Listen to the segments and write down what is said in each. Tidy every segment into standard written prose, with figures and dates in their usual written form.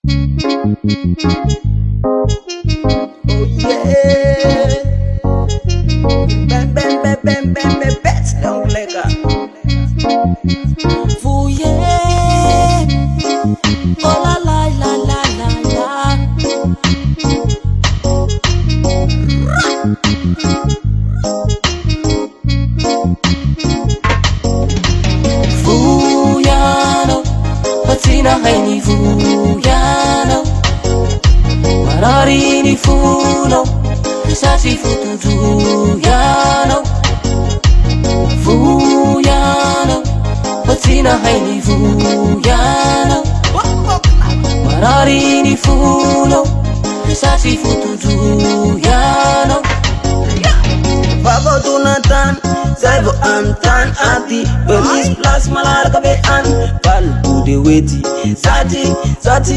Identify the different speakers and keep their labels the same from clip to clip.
Speaker 1: Oh yeah. Bang bang bang bang bang bang bang. Long lekker. Voel je? Oh la la la la la la. Vujano, patsina haini vujano. Mararini funo, sasi futujuyano. Vujano, patsina haini vujano. Mararini funo, sasi futujuyano. Babo tunatan, zaivo antan ati Belis plus malarga be an Pal bude weti Sati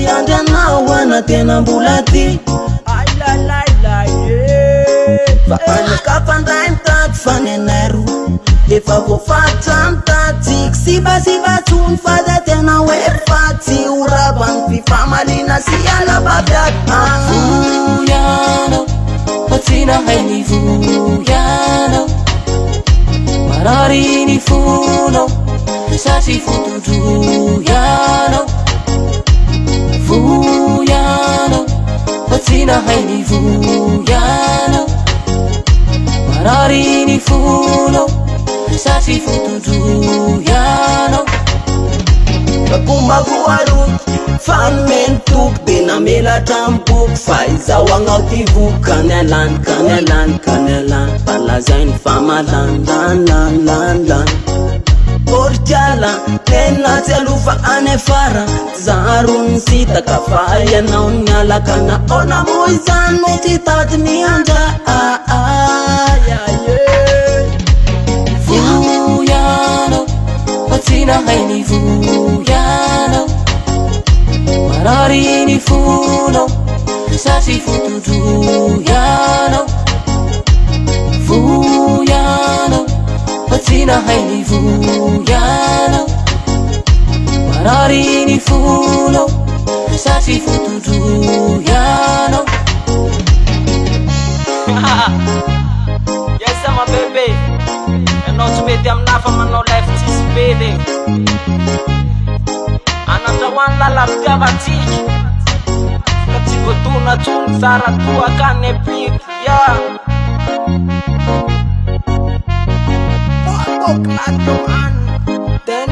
Speaker 1: andana wana tena mbulati Ay la la la yeah Fapane kapandain tak fane neru Efa vo fatan tatik Siba tun fada tena we fati Uraban pi famalina si ala babdak Vujano Patsina haini vujano Mararini funo Sasi futujuyano Vujano Patsina haini vujano Mararini funo Sasi futujuyano Kakumbagu arut Fan mentuk Bina mela tampuk Faiza wangautivuk Kanelan Palazain fama lan Orjala Nena telufa anefara Zarun sita kafaya na unyala Kana ona muizan Mutitat ni anda Vujano Patsina haini vujano Mararini funo Sasi futujuyano Vujano Patsina haini vujano Mararini funo Sasi futujuyano.
Speaker 2: Yes, I'm a baby. And not to be them laugh, I'm no left is baby. Another one la la gavati. Katigo tuna tun sara tua kane pit, yeah.
Speaker 1: Oh, clando man. Den.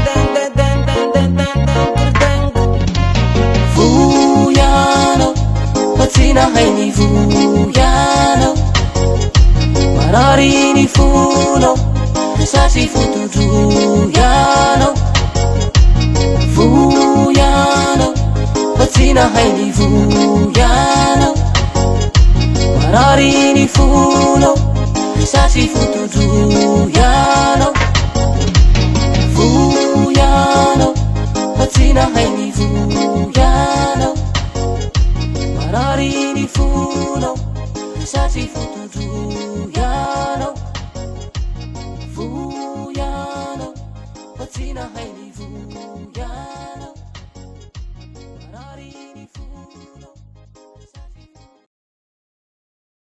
Speaker 2: Vujano, patsina haini vujano. Mararini funo, sasi futujuyano. Vujano, patsina haini vujano. Mararini funo, sasi futujuyano.